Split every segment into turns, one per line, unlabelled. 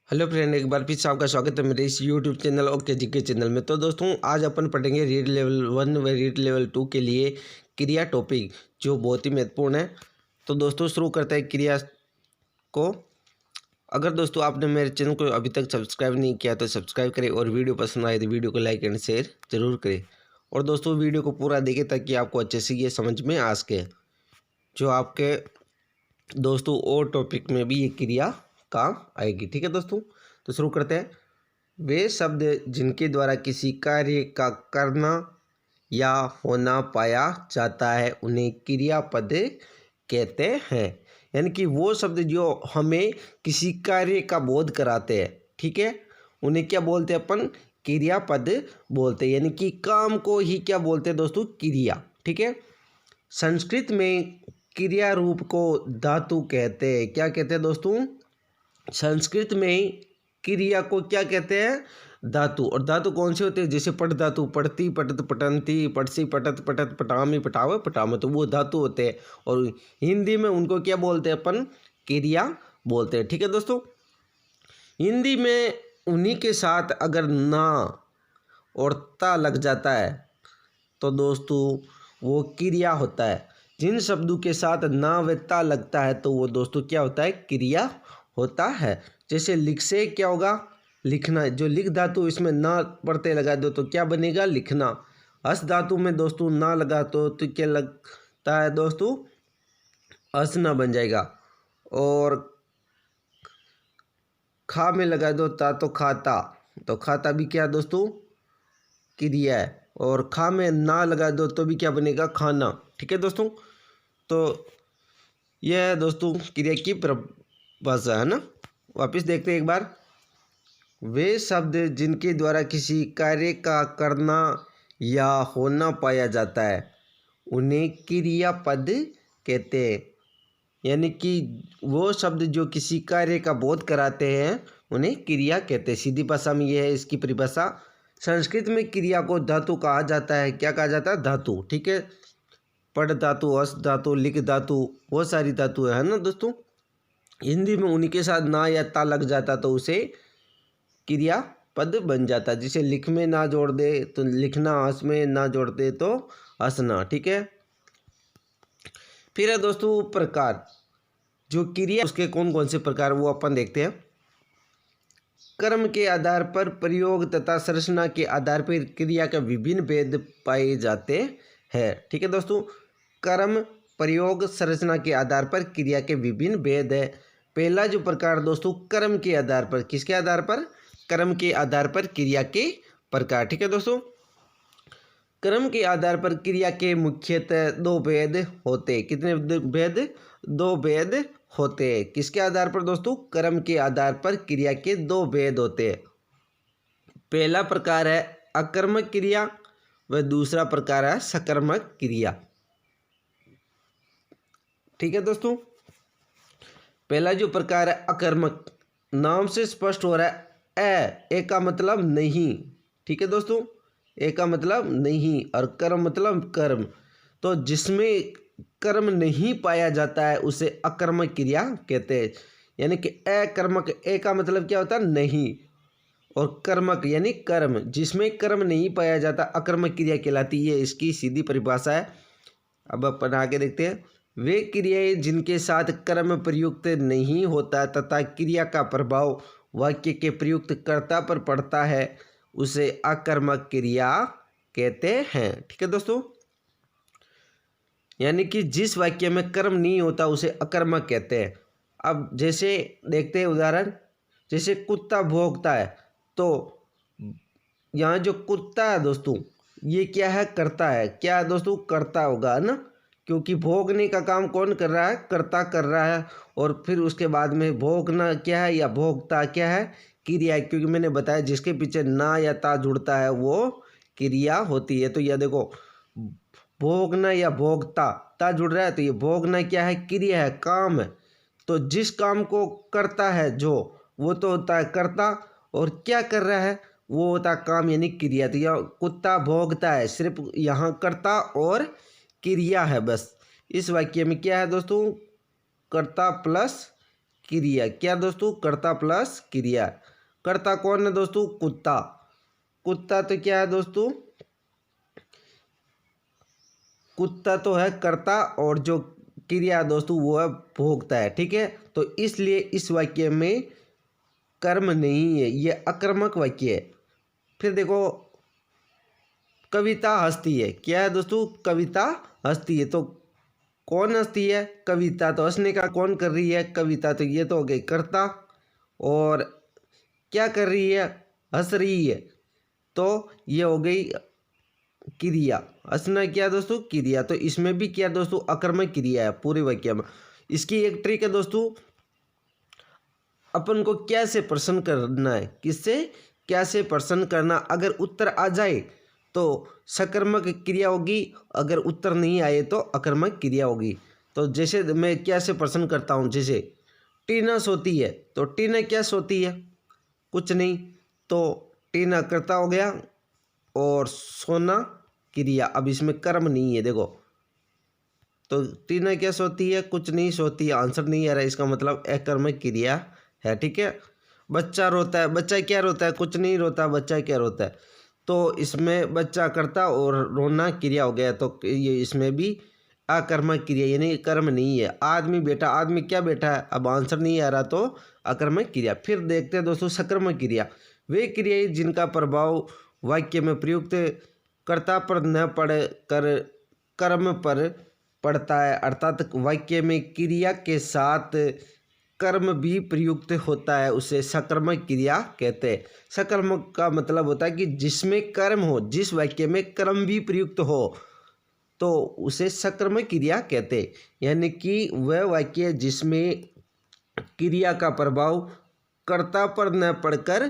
Hello friend, एक बार फिर से आपका स्वागत है मेरे इस YouTube channel okay GK channel में। तो दोस्तों, आज अपन पढ़ेंगे रीड लेवल 1 व रीड लेवल 2 के लिए क्रिया टॉपिक, जो बहुत ही महत्वपूर्ण है। तो दोस्तों, शुरू करते हैं क्रिया को। अगर दोस्तों आपने मेरे चैनल को अभी तक सब्सक्राइब नहीं किया तो सब्सक्राइब करें, और वीडियो पसंद आए तो वीडियो को लाइक एंड शेयर जरूर करें। और दोस्तों, वीडियो को पूरा देखें ताकि आपको अच्छे से ये समझ में आ सके, जो आपके दोस्तों और टॉपिक में भी ये क्रिया काम आएगी। ठीक है दोस्तों, तो शुरू करते हैं। वे शब्द जिनके द्वारा किसी कार्य का करना या होना पाया जाता है उन्हें क्रियापद कहते हैं। यानी कि वो शब्द जो हमें किसी कार्य का बोध कराते हैं, ठीक है, उन्हें क्या बोलते हैं अपन? क्रियापद बोलते हैं। यानी कि काम को ही क्या बोलते हैं दोस्तों? क्रिया। ठीक है। संस्कृत में क्रिया रूप को धातु कहते हैं। क्या कहते हैं दोस्तों? संस्कृत में क्रिया को क्या कहते हैं? धातु। और धातु कौन से होते हैं? जैसे पट धातु, पढ़ती, पटत, पटंती, पटसी, पटत, पटत, पटामी, पटावे, पटामे, तो वो धातु होते हैं। और हिंदी में उनको क्या बोलते हैं अपन? क्रिया बोलते हैं। ठीक है दोस्तों, हिंदी में उन्हीं के साथ अगर ना और ता लग जाता है तो दोस्तों वो क्रिया होता है। जिन शब्दों के साथ ना व ता लगता है तो वो दोस्तों क्या होता है? क्रिया होता है। जैसे लिख से क्या होगा? लिखना। जो लिख धातु, इसमें ना पढ़ते लगा दो तो क्या बनेगा? लिखना। हस धातु में दोस्तों ना लगा तो क्या लगता है दोस्तों? हंसना बन जाएगा। और खा में लगा दो ता तो खाता, तो खाता भी क्या दोस्तों? क्रिया है। और खा में ना लगा दो तो भी क्या बनेगा? खाना। ठीक है दोस्तों, तो यह है दोस्तों क्रिया की परिभाषा, है ना। वापिस देखते हैं एक बार। वे शब्द जिनके द्वारा किसी कार्य का करना या होना पाया जाता है उन्हें क्रियापद कहते हैं। यानी कि वो शब्द जो किसी कार्य का बोध कराते हैं उन्हें क्रिया कहते हैं। सीधी भाषा में यह है इसकी परिभाषा। संस्कृत में क्रिया को धातु कहा जाता है। क्या कहा जाता है? धातु। ठीक है। पढ़ धातु, हस धातु, लिख धातु, वो सारी धातु है ना दोस्तों। हिंदी में उन्हीं के साथ ना या ता लग जाता तो उसे क्रियापद बन जाता। जिसे लिख में ना जोड़ दे तो लिखना, हंस में ना जोड़ दे तो हंसना। ठीक है। फिर है दोस्तों प्रकार। जो क्रिया उसके कौन कौन से प्रकार वो अपन देखते हैं। कर्म के आधार पर, प्रयोग तथा संरचना के आधार पर क्रिया का विभिन्न भेद पाए जाते हैं। ठीक है दोस्तों, कर्म, प्रयोग, संरचना के आधार पर क्रिया के विभिन्न भेद है। पहला जो प्रकार दोस्तों, कर्म के आधार पर। किसके आधार पर? कर्म के आधार पर क्रिया के प्रकार। ठीक है दोस्तों, कर्म के आधार पर क्रिया के मुख्यतः दो भेद होते। कितने भेद? दो भेद होते हैं। किसके आधार पर दोस्तों? कर्म के आधार पर क्रिया के दो भेद होते हैं। पहला प्रकार है अकर्मक क्रिया व दूसरा प्रकार है सकर्मक क्रिया। ठीक है दोस्तों, पहला जो प्रकार है अकर्मक, नाम से स्पष्ट हो रहा है ए का मतलब नहीं। ठीक है दोस्तों, ए का मतलब नहीं और कर्म मतलब कर्म। तो जिसमें कर्म नहीं पाया जाता है उसे अकर्मक क्रिया कहते हैं। यानी कि अकर्मक, ए का मतलब क्या होता है? नहीं, और कर्मक यानी कर्म, जिसमें कर्म नहीं पाया जाता अकर्मक क्रिया कहलाती है। इसकी सीधी परिभाषा है। अब अपन आगे देखते हैं। वे क्रियाएं जिनके साथ कर्म प्रयुक्त नहीं होता तथा क्रिया का प्रभाव वाक्य के प्रयुक्त कर्ता पर पड़ता है उसे अकर्मक क्रिया कहते हैं। ठीक है दोस्तों, यानी कि जिस वाक्य में कर्म नहीं होता उसे अकर्मक कहते हैं। अब जैसे देखते हैं उदाहरण। जैसे कुत्ता भौंकता है, तो यहाँ जो कुत्ता है दोस्तों ये क्या है? करता है। क्या है दोस्तों? करता होगा, है ना, क्योंकि भोगने का काम कौन कर रहा है? कर्ता कर रहा है। और फिर उसके बाद में भोगना क्या है या भोगता क्या है? क्रिया है। क्योंकि मैंने बताया जिसके पीछे ना या ता जुड़ता है वो क्रिया होती है। तो यह देखो, भोगना या भोगता, ता जुड़ रहा है तो ये भोगना क्या है? क्रिया है, काम है। तो जिस काम को करता है जो, वो तो होता है कर्ता, और क्या कर रहा है वो होता है काम यानी क्रिया। तो यह कुत्ता भोगता है, सिर्फ यहाँ कर्ता और क्रिया है बस। इस वाक्य में क्या है दोस्तों? कर्ता प्लस क्रिया। क्या दोस्तों, कर्ता प्लस क्रिया। कर्ता कौन है दोस्तों, कुत्ता। कुत्ता तो क्या है दोस्तों, कुत्ता तो है कर्ता और जो क्रिया दोस्तों वो है भोक्ता है। ठीक है, तो इसलिए इस वाक्य में कर्म नहीं है, ये अकर्मक वाक्य है। फिर देखो, कविता हंसती है। क्या है दोस्तों, कविता हंसती है। तो कौन हंसती है, कविता। तो हंसने का कौन कर रही है, कविता। तो ये तो हो गई कर्ता, और क्या कर रही है, हंस रही है। तो ये हो गई क्रिया। हंसना क्या दोस्तों, क्रिया। तो इसमें भी क्या दोस्तों, अकर्मक क्रिया है पूरे वाक्य में। इसकी एक ट्रिक है दोस्तों, अपन को क्या से प्रश्न करना है, किससे क्या से प्रश्न करना। अगर उत्तर आ जाए तो सकर्मक क्रिया होगी, अगर उत्तर नहीं आए तो अकर्मक क्रिया होगी। तो जैसे मैं क्या से प्रश्न करता हूँ, जैसे टीना सोती है, तो टीना क्या सोती है, कुछ नहीं। तो टीना कर्ता हो गया और सोना क्रिया। अब इसमें कर्म नहीं है देखो, तो टीना क्या सोती है, कुछ नहीं सोती है। आंसर नहीं आ रहा है, इसका मतलब अकर्मक क्रिया है। ठीक है, बच्चा रोता है, बच्चा क्या रोता है, कुछ नहीं रोता, बच्चा क्या रोता है। तो इसमें बच्चा कर्ता और रोना क्रिया हो गया। तो ये इसमें भी अकर्मक क्रिया यानी कर्म नहीं है। आदमी बैठा, आदमी क्या बैठा है, अब आंसर नहीं आ रहा तो अकर्मक क्रिया। फिर देखते हैं दोस्तों सकर्मक क्रिया। वे क्रियाएं जिनका प्रभाव वाक्य में प्रयुक्त कर्ता पर न पड़ कर कर्म पर पड़ता है, अर्थात वाक्य में क्रिया के साथ कर्म भी प्रयुक्त होता है, उसे सकर्मक क्रिया कहते हैं। सकर्मक का मतलब होता है कि जिसमें कर्म हो, जिस वाक्य में कर्म भी प्रयुक्त हो तो उसे सकर्मक क्रिया कहते हैं। यानी कि वह वाक्य जिसमें क्रिया का प्रभाव कर्ता पर न पड़कर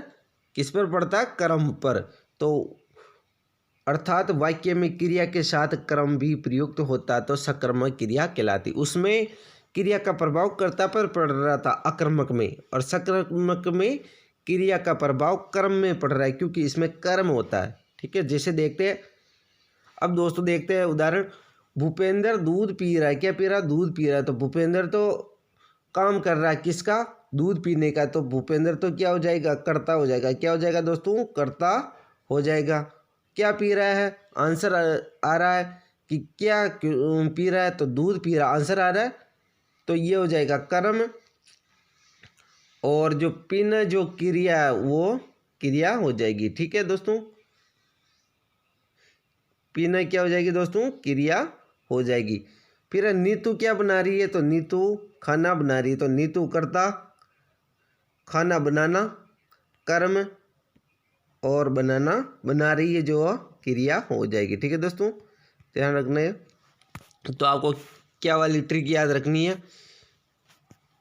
किस पर पड़ता है, कर्म पर। तो अर्थात वाक्य में क्रिया के साथ कर्म भी प्रयुक्त होता तो सकर्मक क्रिया कहलाती। उसमें क्रिया का प्रभाव कर्ता पर पड़ रहा था अकर्मक में, और सकर्मक में क्रिया का प्रभाव कर्म में पड़ रहा है क्योंकि इसमें कर्म होता है। ठीक है, जैसे देखते हैं, अब दोस्तों देखते हैं उदाहरण। भूपेंद्र दूध पी रहा है। क्या पी रहा है, दूध पी रहा है। तो भूपेंद्र तो काम कर रहा है, किसका, दूध पीने का। तो भूपेंद्र तो क्या हो जाएगा, कर्ता हो जाएगा। क्या हो जाएगा दोस्तों, कर्ता हो जाएगा। क्या पी रहा है, आंसर आ रहा है कि क्या पी रहा है, तो दूध पी रहा, आंसर आ रहा है। तो ये हो जाएगा कर्म, और जो पीना जो क्रिया है वो क्रिया हो जाएगी। ठीक है दोस्तों, पीना क्या हो जाएगी दोस्तों, क्रिया हो जाएगी। फिर नीतू क्या बना रही है, तो नीतू खाना बना रही है। तो नीतू कर्ता, खाना बनाना कर्म, और बनाना बना रही है जो क्रिया हो जाएगी। ठीक है दोस्तों, ध्यान रखना है। तो आपको क्या वाली ट्रिक याद रखनी है।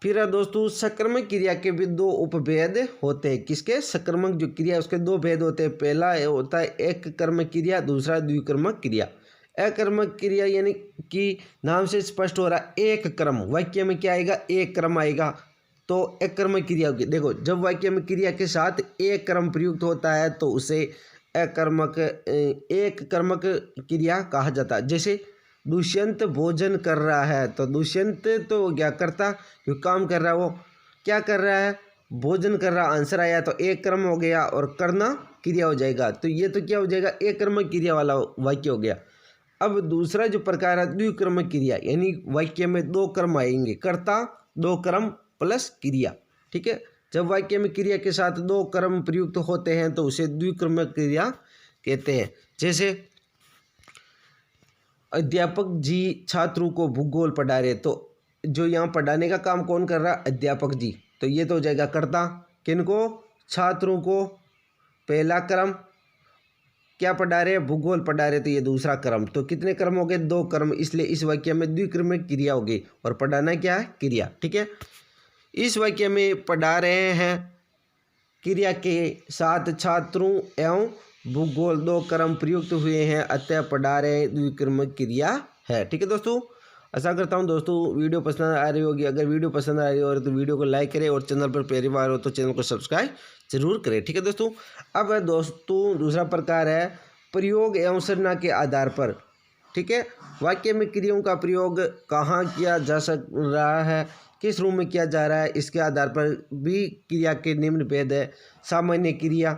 फिर दोस्तों सकर्मक क्रिया के भी दो उपभेद होते हैं। किसके, सकर्मक जो क्रिया है उसके दो भेद होते हैं। पहला होता है एक कर्मक क्रिया, दूसरा द्विकर्मक क्रिया। अकर्मक क्रिया यानी कि नाम से स्पष्ट हो रहा है एक क्रम, वाक्य में क्या आएगा, एक क्रम आएगा। तो अकर्मक क्रिया होगी। देखो, जब वाक्य में क्रिया के साथ एक क्रम प्रयुक्त होता है तो उसे अकर्मक एक कर्मक क्रिया कहा जाता है। जैसे दुष्यंत भोजन कर रहा है, तो दुष्यंत तो क्या करता, जो काम कर रहा है वो क्या कर रहा है, भोजन कर रहा, आंसर आया। तो एक कर्म हो गया और करना क्रिया हो जाएगा। तो ये तो क्या हो जाएगा, एक कर्मक क्रिया वाला वाक्य हो गया। अब दूसरा जो प्रकार है द्विकर्मक क्रिया, यानी वाक्य में दो कर्म आएंगे, कर्ता दो कर्म प्लस क्रिया। ठीक है, जब वाक्य में क्रिया के साथ दो कर्म प्रयुक्त होते हैं तो उसे द्विकर्मक क्रिया कहते हैं। जैसे अध्यापक जी छात्रों को भूगोल पढ़ा रहे, तो जो यहाँ पढ़ाने का काम कौन कर रहा है, अध्यापक जी। तो ये तो हो जाएगा कर्ता, किनको, छात्रों को, पहला क्रम, क्या पढ़ा रहे, भूगोल पढ़ा रहे, तो ये दूसरा क्रम। तो कितने क्रम हो गए, दो क्रम, इसलिए इस वाक्य में द्विक्रमिक क्रिया होगी, और पढ़ाना क्या है, क्रिया। ठीक है, इस वाक्य में पढ़ा रहे हैं क्रिया के साथ छात्रों एवं भूगोल दो कर्म प्रयुक्त हुए हैं, अतः पढ़ा रहे द्विकर्मक क्रिया है। ठीक है दोस्तों, आशा करता हूँ दोस्तों वीडियो पसंद आ रही होगी। अगर वीडियो पसंद आ रही हो तो वीडियो को लाइक करें, और चैनल पर पहली बार हो तो चैनल को सब्सक्राइब जरूर करें। ठीक है दोस्तों, अब दोस्तों दूसरा प्रकार है प्रयोग एवं संज्ञा के आधार पर। ठीक है, वाक्य में क्रियाओं का प्रयोग कहाँ किया जा सक रहा है, किस रूप में किया जा रहा है, इसके आधार पर भी क्रिया के निम्न भेद है। सामान्य क्रिया,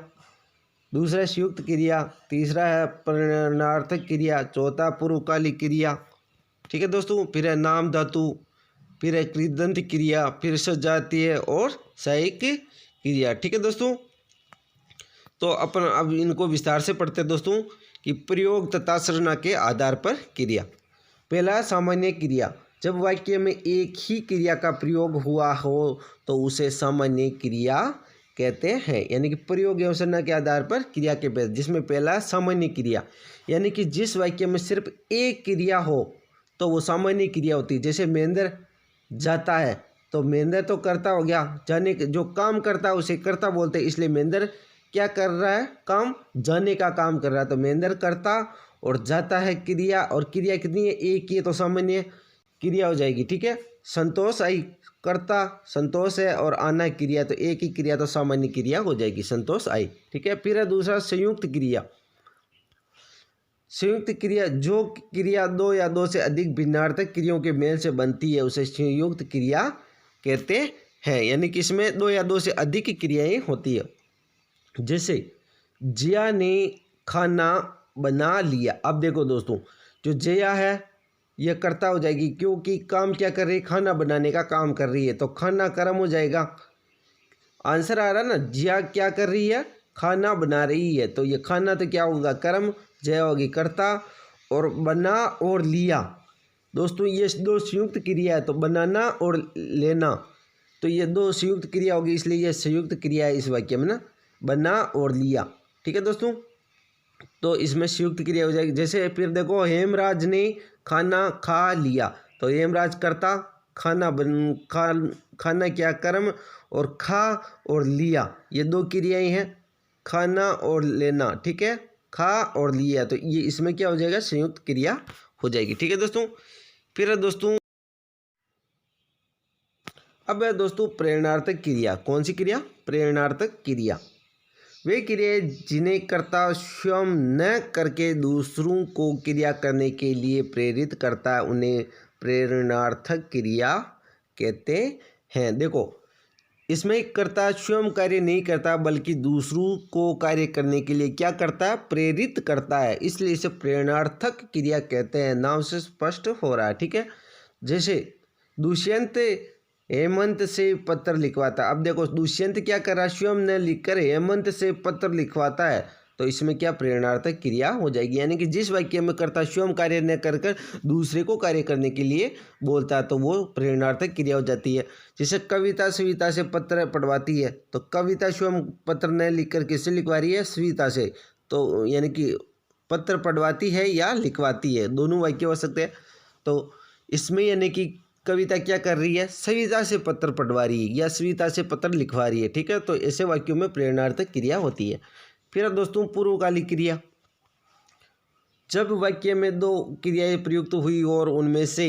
दूसरा संयुक्त क्रिया, तीसरा है परिणार्थक क्रिया, चौथा पूर्वकालिक क्रिया। ठीक है दोस्तों, फिर है नाम धातु, फिर है कृदंत क्रिया, फिर सजातीय और सहायक क्रिया। ठीक है दोस्तों, तो अपन अब इनको विस्तार से पढ़ते हैं दोस्तों कि प्रयोग तथा संरचना के आधार पर क्रिया। पहला सामान्य क्रिया, जब वाक्य में एक ही क्रिया का प्रयोग हुआ हो तो उसे सामान्य क्रिया कहते हैं। यानी कि प्रयोग एवं संरचना के आधार पर क्रिया के भेद, जिसमें पहला सामान्य क्रिया, यानी कि जिस वाक्य में सिर्फ एक क्रिया हो तो वो सामान्य क्रिया होती है। जैसे महेंद्र जाता है तो महेंद्र तो कर्ता हो गया, जाने जो काम करता है उसे कर्ता बोलते हैं, इसलिए महेंद्र क्या कर रहा है, काम, जाने का काम कर रहा है। तो महेंद्र कर्ता और जाता है क्रिया, और क्रिया कितनी है, एक ही है, तो सामान्य क्रिया हो जाएगी। ठीक है, संतोष आई, कर्ता संतोष है और आना क्रिया, तो एक ही क्रिया, तो सामान्य क्रिया हो जाएगी, संतोष आई। ठीक है, फिर है दूसरा संयुक्त क्रिया। संयुक्त क्रिया, जो क्रिया दो या दो से अधिक भिन्नार्थक क्रियाओं के मेल से बनती है उसे संयुक्त क्रिया कहते हैं। यानी कि इसमें दो या दो से अधिक क्रियाएं होती है। जैसे जिया ने खाना बना लिया। अब देखो दोस्तों, जो जया है यह कर्ता हो जाएगी, क्योंकि काम क्या कर रही है, खाना बनाने का काम कर रही है, तो खाना कर्म हो जाएगा। आंसर आ रहा ना, जिया क्या कर रही है, खाना बना रही है, तो ये खाना तो क्या होगा, कर्म, जया होगी कर्ता, और बना और लिया दोस्तों ये दो संयुक्त क्रिया है, तो बनाना और लेना, तो ये दो संयुक्त क्रिया होगी, इसलिए ये संयुक्त क्रिया है इस वाक्य में ना, बना और लिया। ठीक है दोस्तों, तो इसमें संयुक्त क्रिया हो जाएगी। जैसे फिर देखो, हेमराज ने खाना खा लिया, तो हेमराज कर्ता, खाना क्या कर्म, और खा और लिया ये दो क्रियाएं हैं, खाना और लेना। ठीक है, खा और लिया, तो ये इसमें क्या हो जाएगा, संयुक्त क्रिया हो जाएगी। ठीक है दोस्तों, फिर दोस्तों अब है दोस्तों प्रेरणार्थक क्रिया। कौन सी क्रिया, प्रेरणार्थक क्रिया। वे क्रियाएं जिन्हें कर्ता स्वयं न करके दूसरों को क्रिया करने के लिए प्रेरित करता है उन्हें प्रेरणार्थक क्रिया कहते हैं। देखो, इसमें कर्ता स्वयं कार्य नहीं करता बल्कि दूसरों को कार्य करने के लिए क्या करता है, प्रेरित करता है, इसलिए इसे प्रेरणार्थक क्रिया कहते हैं। नाम से स्पष्ट हो रहा है। ठीक है, जैसे दुष्यंत हेमंत से पत्र लिखवाता। अब देखो, दुष्यंत क्या कर रहा है, स्वयं न लिखकर हेमंत से पत्र लिखवाता है, तो इसमें क्या प्रेरणार्थक क्रिया हो जाएगी। यानी कि जिस वाक्य में कर्ता स्वयं कार्य न कर कर दूसरे को कार्य करने के लिए बोलता है तो वो प्रेरणार्थक क्रिया हो जाती है। जैसे कविता सविता से पत्र पढ़वाती है, तो कविता स्वयं पत्र न लिख कर किससे लिखवा रही है, सविता से, तो यानी कि पत्र पढ़वाती है या लिखवाती है, दोनों वाक्य हो सकते हैं। तो इसमें यानी कि कविता क्या कर रही है, सविता से पत्र पढ़वा रही है या सविता से पत्र लिखवा रही है। ठीक है, तो ऐसे वाक्यों में प्रेरणार्थक क्रिया होती है। फिर दोस्तों पूर्वकालिक क्रिया, जब वाक्य में दो क्रियाएं प्रयुक्त हुई और उनमें से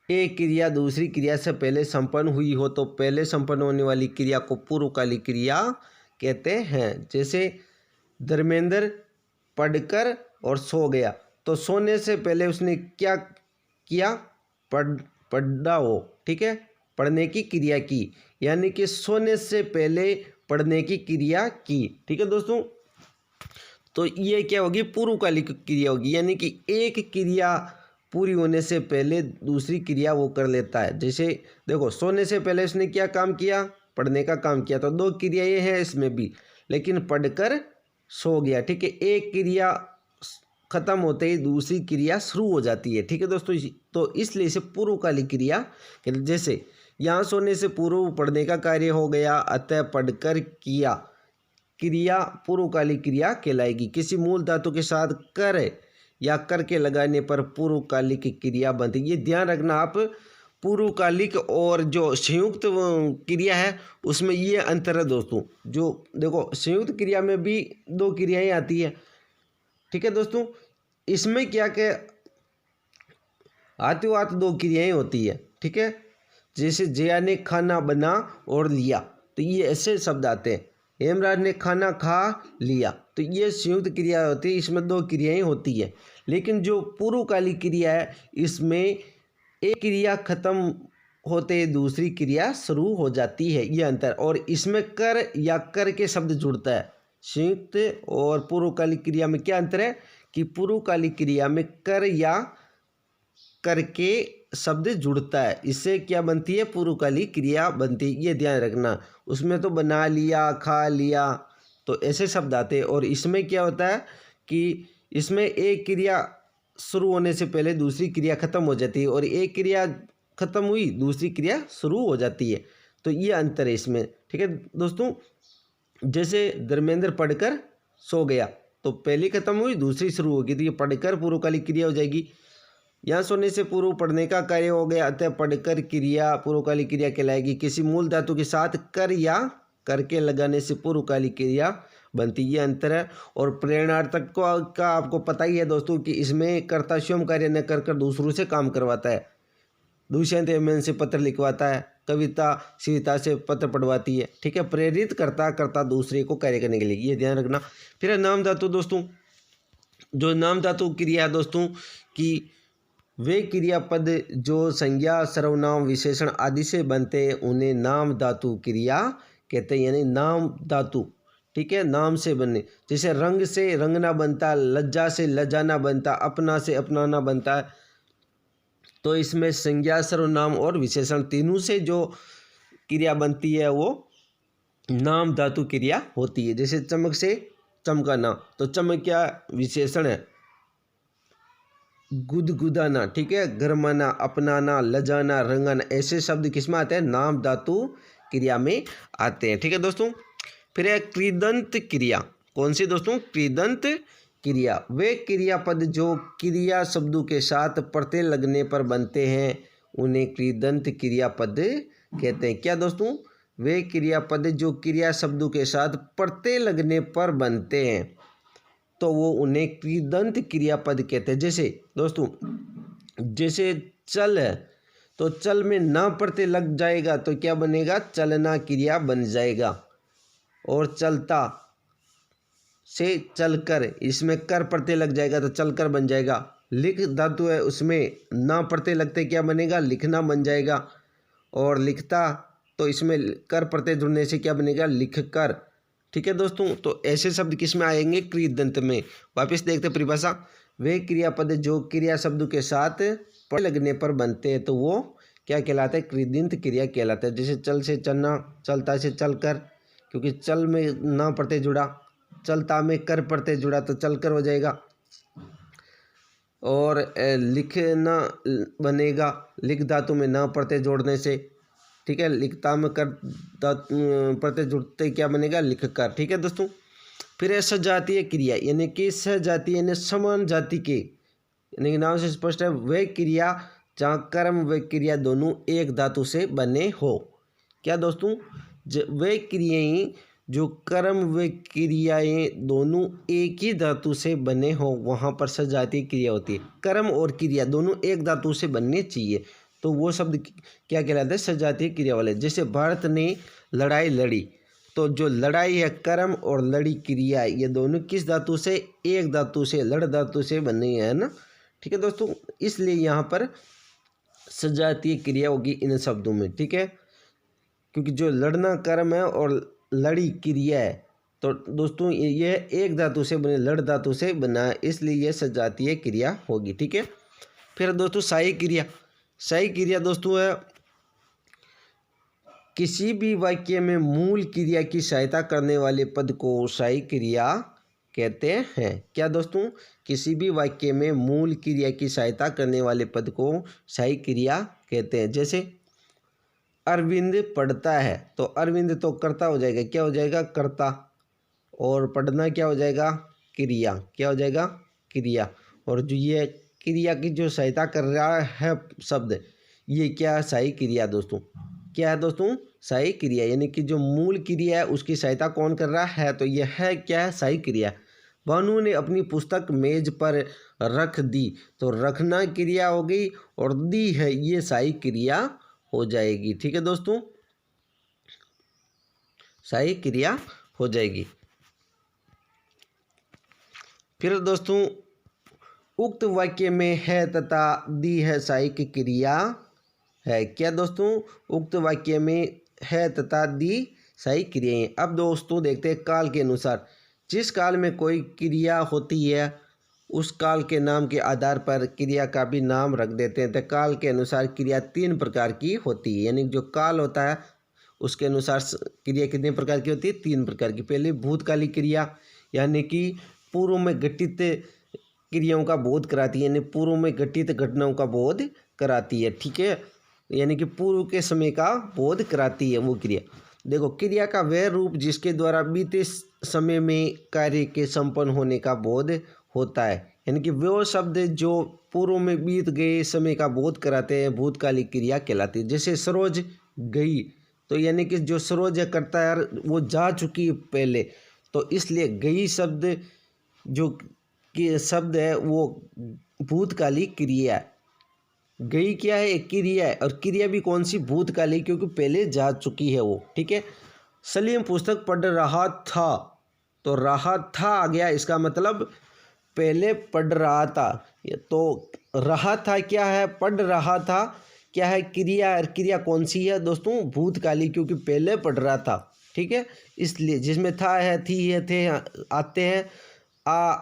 एक क्रिया दूसरी क्रिया से पहले संपन्न हुई हो तो पहले संपन्न होने वाली क्रिया को पूर्वकालिक क्रिया कहते हैं। जैसे धर्मेंद्र पढ़कर और सो गया, तो सोने से पहले उसने क्या किया, पढ़ा हो। ठीक है, पढ़ने की क्रिया की, यानी कि सोने से पहले पढ़ने की क्रिया की। ठीक है दोस्तों, तो ये क्या होगी, पूर्वकालिक क्रिया होगी, यानी कि एक क्रिया पूरी होने से पहले दूसरी क्रिया वो कर लेता है। जैसे देखो, सोने से पहले उसने क्या काम किया, पढ़ने का काम किया, तो दो क्रियाएं हैं इसमें भी, लेकिन पढ़कर सो गया। ठीक है, एक क्रिया खत्म होते ही दूसरी क्रिया शुरू हो जाती है। ठीक है दोस्तों, तो इसलिए इसे पूर्वकालिक क्रिया, जैसे यहाँ सोने से पूर्व पढ़ने का कार्य हो गया, अतः पढ़कर किया, क्रिया पूर्वकालिक क्रिया कहलाएगी। किसी मूल धातु के साथ कर या करके लगाने पर पूर्वकालिक क्रिया बनती है। ये ध्यान रखना आप, पूर्वकालिक और जो संयुक्त क्रिया है उसमें ये अंतर है दोस्तों। जो देखो, संयुक्त क्रिया में भी दो क्रियाएं आती है। ठीक है दोस्तों, इसमें क्या के आते आते दो क्रियाएं होती है। ठीक है, जैसे जया ने खाना बना और लिया, तो ये ऐसे शब्द आते हैं। हेमराज ने खाना खा लिया, तो ये संयुक्त क्रिया होती है, इसमें दो क्रियाएं होती है। लेकिन जो पूर्वकालिक क्रिया है इसमें एक क्रिया खत्म होते दूसरी क्रिया शुरू हो जाती है, ये अंतर। और इसमें कर या कर के शब्द जुड़ता है। संयुक्त और पूर्वकालिक क्रिया में क्या अंतर है कि पूर्वकालिक क्रिया में कर या कर के शब्द जुड़ता है, इससे क्या बनती है, पूर्वकालिक क्रिया बनती है, ये ध्यान रखना। उसमें तो बना लिया, खा लिया, तो ऐसे शब्द आते हैं। और इसमें क्या होता है कि इसमें एक क्रिया शुरू होने से पहले दूसरी क्रिया खत्म हो जाती है, और एक क्रिया खत्म हुई दूसरी क्रिया शुरू हो जाती है, तो ये अंतर है इसमें। ठीक है दोस्तों, जैसे धर्मेंद्र पढ़कर सो गया, तो पहली खत्म हुई दूसरी शुरू होगी, तो ये पढ़कर पूर्वकालिक क्रिया हो जाएगी। यहाँ सोने से पूर्व पढ़ने का कार्य हो गया, अतः पढ़कर क्रिया पूर्वकालिक क्रिया कहलाएगी। किसी मूल धातु के साथ कर या करके लगाने से पूर्वकालिक क्रिया बनती, ये अंतर है। और प्रेरणार्थक का आपको पता ही है दोस्तों कि इसमें कर्ता स्वयं कार्य न कर दूसरों से काम करवाता है। दुष्यंत एमएन से पत्र लिखवाता है, कविता सीता से पत्र पढ़वाती है। ठीक है, प्रेरित करता दूसरे को कार्य करने के लिए, ये ध्यान रखना। फिर नाम धातु दोस्तों, जो नाम धातु क्रिया है दोस्तों कि वे क्रियापद जो संज्ञा सर्वनाम विशेषण आदि से बनते हैं उन्हें नाम धातु क्रिया कहते हैं, यानी नाम धातु। ठीक है, नाम से बनने, जैसे रंग से रंगना बनता, लज्जा से लजाना बनता, अपना से अपनाना बनता है। तो इसमें संज्ञा सर्वनाम और विशेषण तीनों से जो क्रिया बनती है वो नाम धातु क्रिया होती है। जैसे चमक से चमकाना, तो चमक क्या विशेषण है, गुदगुदाना। ठीक है, गरमाना, अपनाना, लजाना, रंगाना, ऐसे शब्द किसमें आते हैं, नाम धातु क्रिया में आते हैं। ठीक है दोस्तों, फिर है कृदंत क्रिया। कौन सी दोस्तों, कृदंत क्रिया। वे क्रियापद जो क्रिया शब्दों के साथ प्रत्यय लगने पर बनते हैं उन्हें कृदंत क्रियापद कहते हैं। क्या दोस्तों, वे क्रियापद जो क्रिया शब्दों के साथ प्रत्यय लगने पर बनते हैं तो वो उन्हें कृदंत क्रियापद कहते हैं। जैसे दोस्तों, जैसे चल है, तो चल में ना प्रत्यय लग जाएगा तो क्या बनेगा, चलना क्रिया बन जाएगा। और चलता से चलकर, इसमें कर प्रत्यय लग जाएगा तो चलकर बन जाएगा। लिख धातु है, उसमें ना प्रत्यय लगते क्या बनेगा, लिखना बन जाएगा। और लिखता, तो इसमें कर प्रत्यय जुड़ने से क्या बनेगा, लिख कर। ठीक है दोस्तों, तो ऐसे शब्द किस में आएंगे, कृदंत में। वापस देखते परिभाषा, वे क्रियापद जो क्रिया शब्दों के साथ प्रत्यय लगने पर बनते हैं तो वो क्या कहलाता है, कृदंत क्रिया कहलाता है। जैसे चल से चलना, चलता से चलकर, क्योंकि चल में ना प्रत्यय जुड़ा, चलता में कर प्रत्यय जुड़ा तो चलकर हो जाएगा। और लिखना बनेगा, लिख धातु में ना प्रत्यय जोड़ने से। ठीक है, लिखता में कर प्रत्यय जुड़ते क्या बनेगा, लिख कर। ठीक है दोस्तों, फिर है सजातीय क्रिया, यानी कि सजातीय यानी समान जाति के, यानी कि नाम से स्पष्ट है वे क्रिया जहाँ कर्म व क्रिया दोनों एक धातु से बने हो। क्या दोस्तों, वे क्रियाएं जो कर्म व क्रियाएं दोनों एक ही धातु से बने हो वहाँ पर सजातीय क्रिया होती है। कर्म और क्रिया दोनों एक धातु से बनने चाहिए तो वो शब्द क्या कहलाते हैं, सजातीय क्रिया वाले। जैसे भारत ने लड़ाई लड़ी, तो जो लड़ाई है कर्म और लड़ी क्रिया, ये दोनों किस धातु से, एक धातु से, लड़ धातु से बनी है ना। ठीक है दोस्तों, इसलिए यहाँ पर सजातीय क्रिया होगी इन शब्दों में। ठीक है, क्योंकि जो लड़ना कर्म है और लड़ी क्रिया है, तो दोस्तों ये एक धातु से बने, लड़ धातु से बना है, इसलिए ये सजातीय क्रिया होगी। ठीक है, फिर दोस्तों सहायी क्रिया। सहायी क्रिया दोस्तों है किसी भी वाक्य में मूल क्रिया की सहायता करने वाले पद को सहायी क्रिया कहते हैं। क्या दोस्तों, किसी भी वाक्य में मूल क्रिया की सहायता करने वाले पद को सहायी क्रिया कहते हैं। जैसे अरविंद पढ़ता है, तो अरविंद तो कर्ता हो जाएगा, क्या हो जाएगा, कर्ता। और पढ़ना क्या हो जाएगा, क्रिया, क्या हो जाएगा, क्रिया। और जो ये क्रिया की जो सहायता कर रहा है शब्द, ये क्या, सहायी क्रिया दोस्तों। क्या है दोस्तों, सहायी क्रिया, यानी कि जो मूल क्रिया है उसकी सहायता कौन कर रहा है, तो यह है क्या है, सहायी क्रिया। भानु ने अपनी पुस्तक मेज पर रख दी, तो रखना क्रिया हो गई और दी है ये सहायी क्रिया हो जाएगी। ठीक है दोस्तों, सहायी क्रिया हो जाएगी। फिर दोस्तों उक्त वाक्य में है तथा दी है सहायक क्रिया है। क्या दोस्तों, उक्त वाक्य में है तथा दी सही क्रियाएं। अब दोस्तों देखते हैं काल के अनुसार। जिस काल में कोई क्रिया होती है उस काल के नाम के आधार पर क्रिया का भी नाम रख देते हैं। तो काल के अनुसार क्रिया 3 प्रकार की होती है, यानी जो काल होता है उसके अनुसार क्रिया कितने प्रकार की होती है? 3 प्रकार की। पहले भूतकालिक क्रिया, यानी कि पूर्व में घटित क्रियाओं का बोध कराती है, यानी पूर्व में घटित घटनाओं का बोध कराती है। ठीक है, यानी कि पूर्व के समय का बोध कराती है वो क्रिया। देखो, क्रिया का वह रूप जिसके द्वारा बीते समय में कार्य के संपन्न होने का बोध होता है, यानी कि वो शब्द जो पूर्व में बीत गए समय का बोध कराते हैं भूतकालिक क्रिया कहलाती है। जैसे सरोज गई, तो यानी कि जो सरोज करता है वो जा चुकी है पहले, तो इसलिए गई शब्द जो कि शब्द है वो भूतकालिक क्रिया है। गई क्या है? एक क्रिया है, और क्रिया भी कौन सी? भूतकालिक, क्योंकि पहले जा चुकी है वो। ठीक है, सलीम पुस्तक पढ़ रहा था, तो रहा था आ गया, इसका मतलब पहले पढ़ रहा था। तो रहा था क्या है? पढ़ रहा था क्या है? क्रिया। क्रिया कौन सी है दोस्तों? भूतकालिक, क्योंकि पहले पढ़ रहा था। ठीक है, इसलिए जिसमें था है, थी है, थे आते हैं आ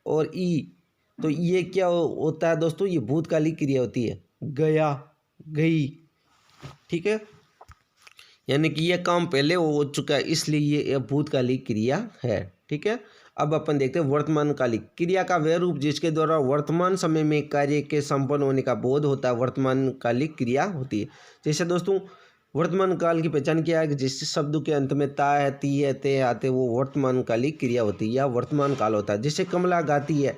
और ई, तो ये क्या होता है दोस्तों? ये भूतकालिक क्रिया होती है। गया, गई। ठीक है, यानी कि यह काम पहले हो चुका है, इसलिए ये भूतकालिक क्रिया है। ठीक है, अब अपन देखते हैं वर्तमानकालिक क्रिया का वह रूप जिसके द्वारा वर्तमान समय में कार्य के संपन्न होने का बोध होता है, वर्तमानकालिक क्रिया होती है। जैसे दोस्तों, वर्तमान काल की पहचान क्या है कि जिस शब्द के अंत में ता है, ती है, ते आते, वो वर्तमानकालिक क्रिया होती है या वर्तमान काल होता है। जैसे कमला गाती है,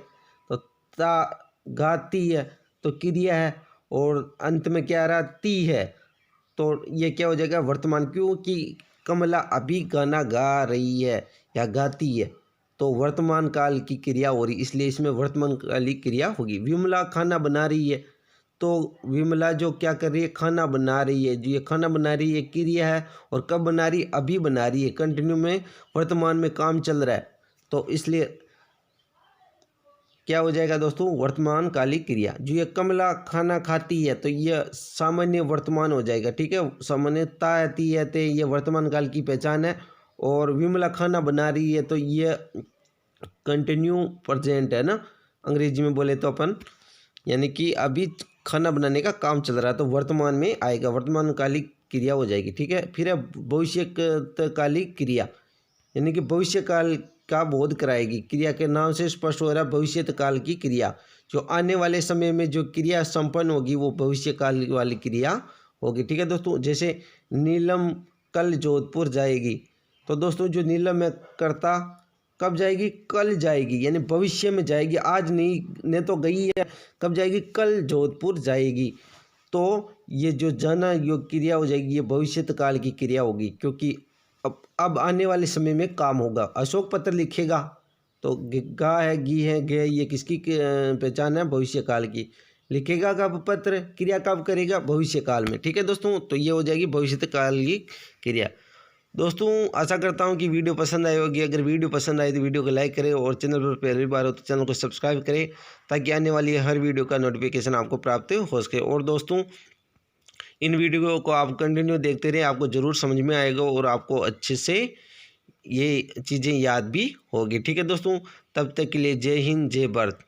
तो ता गाती है तो क्रिया है, और अंत में क्या आ रहा? ती है, तो ये क्या हो जाएगा? वर्तमान, क्योंकि कमला अभी गाना गा रही है या गाती है, तो वर्तमान काल की क्रिया हो रही, इसलिए इसमें वर्तमान कालिक क्रिया होगी। विमला खाना बना रही है, तो विमला जो क्या कर रही है? खाना बना रही है। जो ये खाना बना रही है क्रिया है, और कब बना रही है? अभी बना रही है, कंटिन्यू में वर्तमान में काम चल रहा है, तो इसलिए क्या हो जाएगा दोस्तों? वर्तमान कालिक क्रिया। जो ये कमला खाना खाती है, तो ये सामान्य वर्तमान हो जाएगा। ठीक है, सामान्यता आती है, तो ये वर्तमान काल की पहचान है। और विमला खाना बना रही है, तो ये कंटिन्यू प्रेजेंट है ना, अंग्रेजी में बोले तो अपन, यानी कि अभी खाना बनाने का काम चल रहा है, तो वर्तमान में आएगा, वर्तमान कालिक क्रिया हो जाएगी। ठीक है, फिर है भविष्यकालिक क्रिया, यानी कि भविष्य काल का बोध कराएगी। क्रिया के नाम से स्पष्ट हो रहा है भविष्य काल की क्रिया। जो आने वाले समय में जो क्रिया संपन्न होगी वो भविष्य काल वाली क्रिया होगी। ठीक है दोस्तों, जैसे नीलम कल जोधपुर जाएगी, तो दोस्तों जो नीलम है करता कब जाएगी? कल जाएगी, यानी भविष्य में जाएगी, आज नहीं, ने तो गई है, कब जाएगी? कल जोधपुर जाएगी। तो ये जो जाना योग क्रिया हो जाएगी, ये भविष्य काल की क्रिया होगी, क्योंकि अब आने वाले समय में काम होगा। अशोक पत्र लिखेगा, तो गा है, गी है, गे, ये किसकी पहचान है? भविष्य काल की। लिखेगा कब पत्र? क्रिया कब करेगा? भविष्य काल में। ठीक है दोस्तों, तो ये हो जाएगी भविष्य काल की क्रिया। दोस्तों आशा करता हूँ कि वीडियो पसंद आई होगी। अगर वीडियो पसंद आई तो वीडियो को लाइक करें, और चैनल पर पहली बार हो तो चैनल को सब्सक्राइब करें, ताकि आने वाली हर वीडियो का नोटिफिकेशन आपको प्राप्त हो सके। और दोस्तों इन वीडियो को आप कंटिन्यू देखते रहें, आपको ज़रूर समझ में आएगा और आपको अच्छे से ये चीज़ें याद भी होगी। ठीक है दोस्तों, तब तक के लिए जय हिंद, जय भारत।